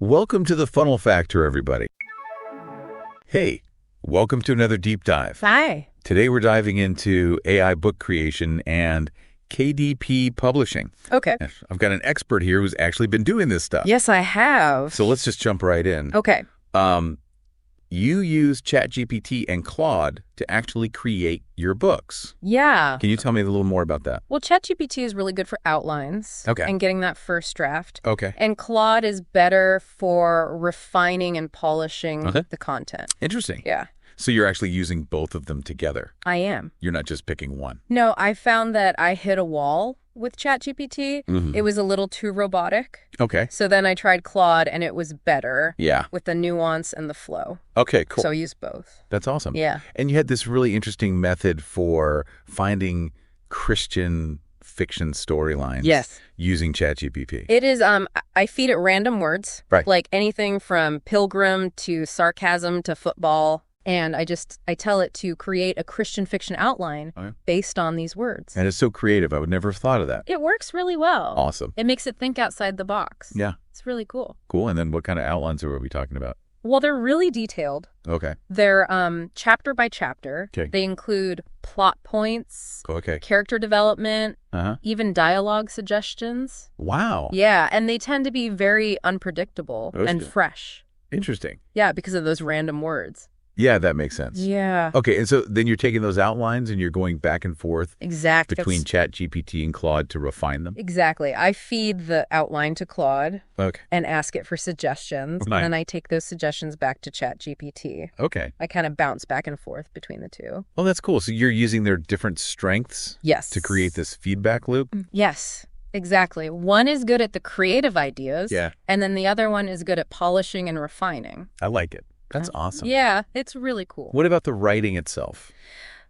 Welcome to the Funnel Factor, everybody. Hey, welcome to another deep dive. Hi. Today we're diving into AI book creation and KDP publishing. Okay. I've got an expert here who's actually been doing this stuff. Yes, I have. So let's just jump right in. Okay. You use ChatGPT and Claude to actually create your books. Yeah. Can you tell me a little more about that? Well, ChatGPT is really good for outlines. Okay. And getting that first draft. Okay. And Claude is better for refining and polishing the content. Interesting. Yeah. So you're actually using both of them together. I am. You're not just picking one. No, I found that I hit a wall with ChatGPT. It was a little too robotic. Okay. So then I tried Claude and it was better. Yeah. With the nuance and the flow. Okay, cool. So I use both. That's awesome. Yeah. And you had this really interesting method for finding Christian fiction storylines. Yes. Using ChatGPT. It is, I feed it random words. Right. Like anything from pilgrim to sarcasm to football. And I tell it to create a Christian fiction outline based on these words. And it's so creative. I would never have thought of that. It works really well. Awesome. It makes it think outside the box. Yeah. It's really cool. Cool. And then what kind of outlines are we talking about? Well, they're really detailed. Okay. They're chapter by chapter. Okay. They include plot points, Okay. character development, Uh-huh. even dialogue suggestions. Wow. Yeah, and they tend to be very unpredictable and fresh. Interesting. Yeah, because of those random words. Yeah, that makes sense. Yeah. Okay, and so then you're taking those outlines and you're going back and forth Exactly. between ChatGPT and Claude to refine them? Exactly. I feed the outline to Claude and ask it for suggestions, Nice. and then I take those suggestions back to ChatGPT. Okay. I kind of bounce back and forth between the two. Well, that's cool. So you're using their different strengths Yes. to create this feedback loop? Yes, exactly. One is good at the creative ideas, Yeah. and then the other one is good at polishing and refining. I like it. That's awesome. Yeah, it's really cool. What about the writing itself?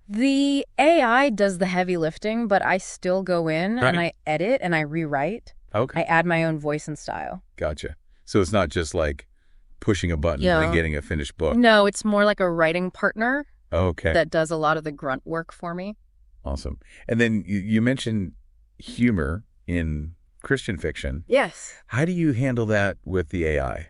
The AI does the heavy lifting, but I still go in and I edit and I rewrite. Okay. I add my own voice and style. Gotcha. So it's not just like pushing a button and getting a finished book. No, it's more like a writing partner Okay. that does a lot of the grunt work for me. Awesome. And then you mentioned humor in Christian fiction. Yes. How do you handle that with the AI?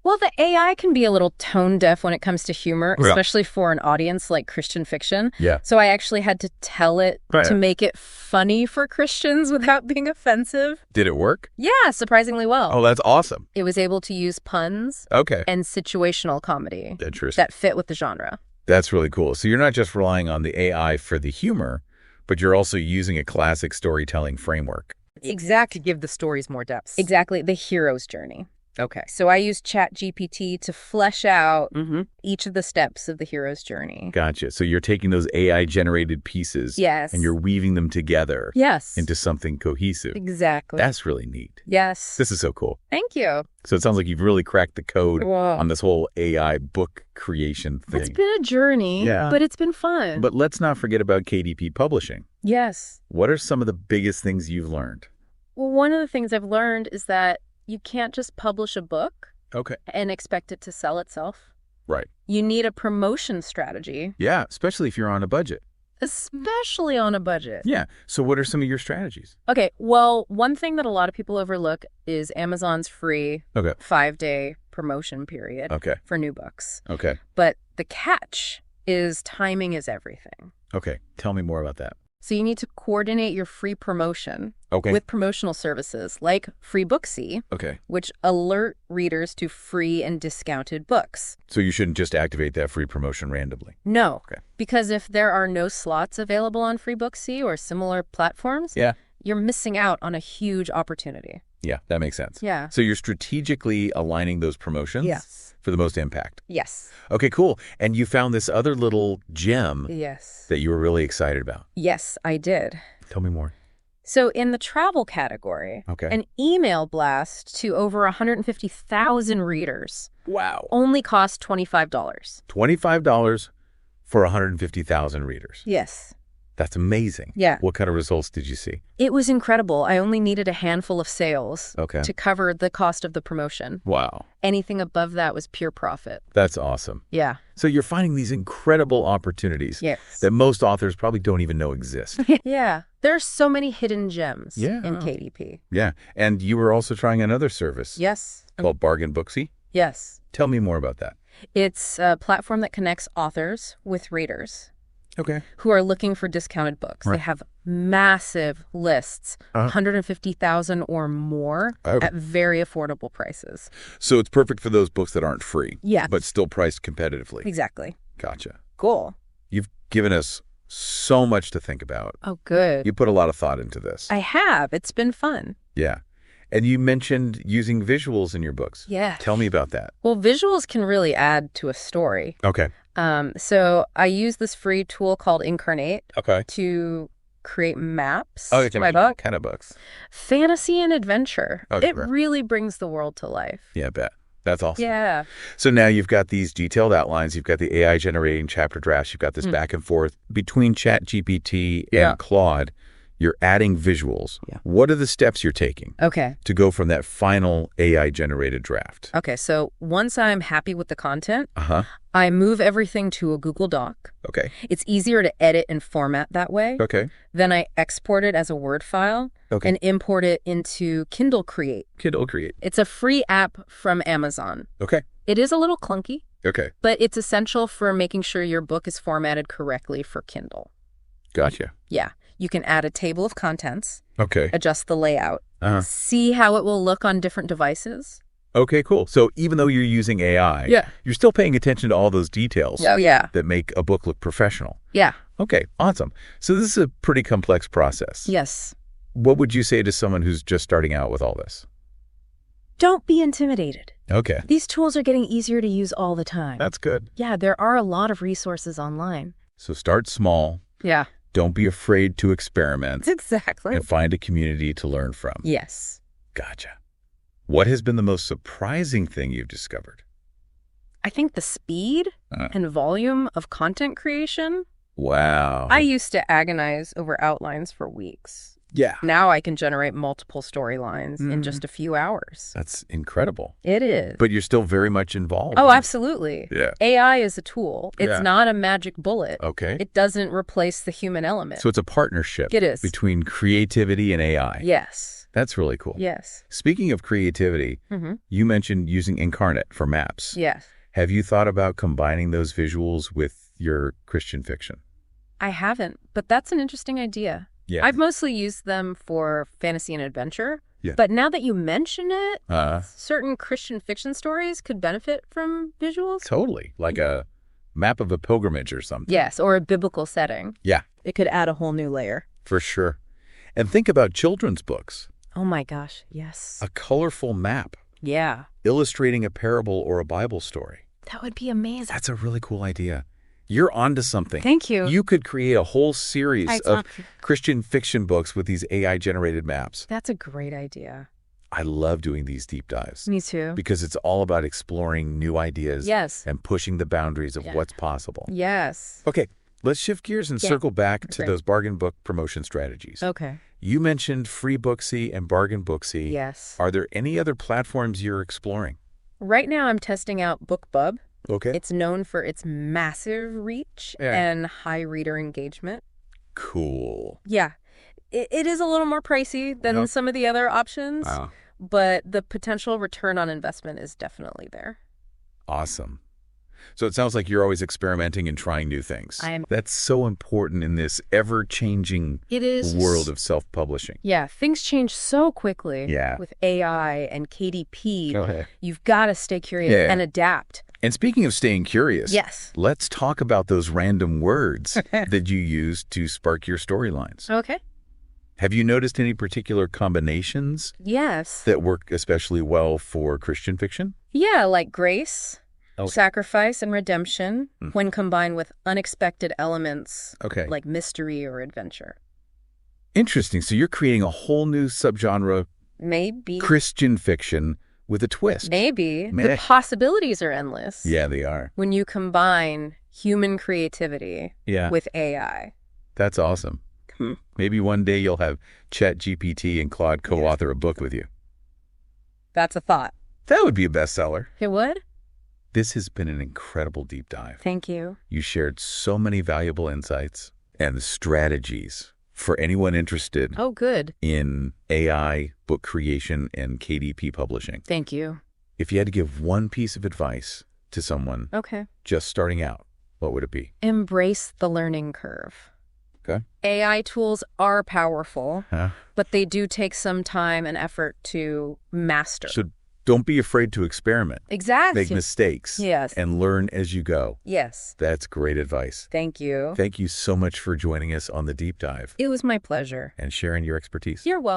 Well, the AI can be a little tone deaf when it comes to humor, Yeah. especially for an audience like Christian fiction. Yeah. So I actually had to tell it to make it funny for Christians without being offensive. Did it work? Yeah, surprisingly well. Oh, that's awesome. It was able to use puns Okay. and situational comedy Interesting. that fit with the genre. That's really cool. So you're not just relying on the AI for the humor, but you're also using a classic storytelling framework. Exactly. To give the stories more depth. Exactly. The hero's journey. Okay. So I use ChatGPT to flesh out each of the steps of the hero's journey. Gotcha. So you're taking those AI-generated pieces Yes. and you're weaving them together Yes. into something cohesive. Exactly. That's really neat. Yes. This is so cool. Thank you. So it sounds like you've really cracked the code Whoa. on this whole AI book creation thing. It's been a journey, Yeah. but it's been fun. But let's not forget about KDP publishing. Yes. What are some of the biggest things you've learned? Well, one of the things I've learned is that you can't just publish a book Okay. and expect it to sell itself. Right. You need a promotion strategy, Yeah, especially if you're on a budget. especially on a budget. Yeah. So what are some of your strategies? Okay, well, one thing that a lot of people overlook is Amazon's free Okay. 5-day promotion period Okay. for new books. Okay. But the catch is timing is everything. Okay. Tell me more about that. So you need to coordinate your free promotion Okay. with promotional services like Free Booksy, Okay. which alert readers to free and discounted books. So you shouldn't just activate that free promotion randomly. No, Okay. because if there are no slots available on Free Booksy or similar platforms, Yeah. you're missing out on a huge opportunity. Yeah, that makes sense. Yeah. So you're strategically aligning those promotions Yes. for the most impact. Yes. Okay, cool. And you found this other little gem Yes. that you were really excited about. Yes, I did. Tell me more. So in the travel category, Okay. an email blast to over 150,000 readers Wow. only cost $25. $25 for 150,000 readers. Yes. That's amazing. Yeah. What kind of results did you see? It was incredible. I only needed a handful of sales Okay. to cover the cost of the promotion. Wow. Anything above that was pure profit. That's awesome. Yeah. So you're finding these incredible opportunities Yes. that most authors probably don't even know exist. Yeah. There are so many hidden gems Yeah. in KDP. Yeah. And you were also trying another service. Yes. called Bargain Booksy. Yes. Tell me more about that. It's a platform that connects authors with readers Okay. who are looking for discounted books. Right. They have massive lists, 150,000 or more Okay. at very affordable prices. So it's perfect for those books that aren't free, Yeah. but still priced competitively. Exactly. Gotcha. Cool. You've given us so much to think about. Oh, good. You put a lot of thought into this. I have. It's been fun. Yeah. And you mentioned using visuals in your books. Yeah. Tell me about that. Well, visuals can really add to a story. Okay. So I use this free tool called Incarnate Okay. to create maps Oh, for my book. Kind of books. Fantasy and adventure. Okay, It right. really brings the world to life. Yeah, I bet. That's awesome. Yeah. So now you've got these detailed outlines. You've got the AI generating chapter drafts. You've got this back and forth between ChatGPT and Claude. You're adding visuals. Yeah. What are the steps you're taking Okay. to go from that final AI generated draft? Okay. So once I'm happy with the content, Uh-huh. I move everything to a Google Doc. Okay. It's easier to edit and format that way. Okay. Then I export it as a Word file Okay. and import it into Kindle Create. Kindle Create. It's a free app from Amazon. Okay. It is a little clunky, Okay. but it's essential for making sure your book is formatted correctly for Kindle. Gotcha. Yeah. You can add a table of contents, Okay. adjust the layout, Uh-huh. see how it will look on different devices. Okay, cool. So even though you're using AI, Yeah. you're still paying attention to all those details Oh, yeah. that make a book look professional. Yeah. Okay, awesome. So this is a pretty complex process. Yes. What would you say to someone who's just starting out with all this? Don't be intimidated. Okay, These tools are getting easier to use all the time. that's good. Yeah, there are a lot of resources online. So start small. Yeah. Don't be afraid to experiment Exactly. and find a community to learn from. Yes. Gotcha. What has been the most surprising thing you've discovered? I think the speed and volume of content creation. Wow. I used to agonize over outlines for weeks. Yeah. Now I can generate multiple storylines in just a few hours. That's incredible. It is. But you're still very much involved. Oh, absolutely. Yeah. AI is a tool. It's Yeah. not a magic bullet. Okay. It doesn't replace the human element. So it's a partnership It is. between creativity and AI. Yes. That's really cool. Yes. Speaking of creativity, you mentioned using Incarnate for maps. Yes. Have you thought about combining those visuals with your Christian fiction? I haven't, but that's an interesting idea. Yeah. I've mostly used them for fantasy and adventure. Yeah. But now that you mention it, Uh, certain Christian fiction stories could benefit from visuals. totally. Like a map of a pilgrimage or something. Yes, or a biblical setting. Yeah, It could add a whole new layer. for sure. And think about children's books. Oh my gosh, yes. A colorful map Yeah. illustrating a parable or a Bible story. That would be amazing. That's a really cool idea. You're onto something. Thank you. You could create a whole series I of thought- Christian fiction books with these AI-generated maps. That's a great idea. I love doing these deep dives Me too. because it's all about exploring new ideas Yes. and pushing the boundaries of Yeah. what's possible. Yes. Okay, let's shift gears and Yeah. circle back to Great. those bargain book promotion strategies. Okay. You mentioned Free Booksy and Bargain Booksy. Yes. Are there any other platforms you're exploring? Right now I'm testing out BookBub. Okay. It's known for its massive reach Yeah. and high reader engagement. Cool. Yeah. It is a little more pricey than Yep. some of the other options, Wow. but the potential return on investment is definitely there. Awesome. So it sounds like you're always experimenting and trying new things. I am. That's so important in this ever-changing It is. world of self-publishing. Yeah, things change so quickly. Yeah. With AI and KDP. Okay. You've got to stay curious Yeah. and adapt. And speaking of staying curious, Yes. let's talk about those random words that you use to spark your storylines. Okay. Have you noticed any particular combinations Yes. that work especially well for Christian fiction? Yeah, like grace, Okay. sacrifice, and redemption when combined with unexpected elements Okay. like mystery or adventure. Interesting. So you're creating a whole new subgenre, Maybe. Christian fiction, with a twist. Maybe. Meh. The possibilities are endless. Yeah, they are. When you combine human creativity Yeah. with AI. That's awesome. Maybe one day you'll have ChatGPT and Claude co-author a book with you. That's a thought. That would be a bestseller. It would? This has been an incredible deep dive. Thank you. You shared so many valuable insights and strategies for anyone interested Oh, good. in AI, book creation, and KDP publishing. Thank you. If you had to give one piece of advice to someone just starting out, what would it be? Embrace the learning curve. Okay. AI tools are powerful, but they do take some time and effort to master. So don't be afraid to experiment. Exactly. Make mistakes. Yes. And learn as you go. Yes. That's great advice. Thank you. Thank you so much for joining us on the Deep Dive. It was my pleasure. And sharing your expertise. You're welcome.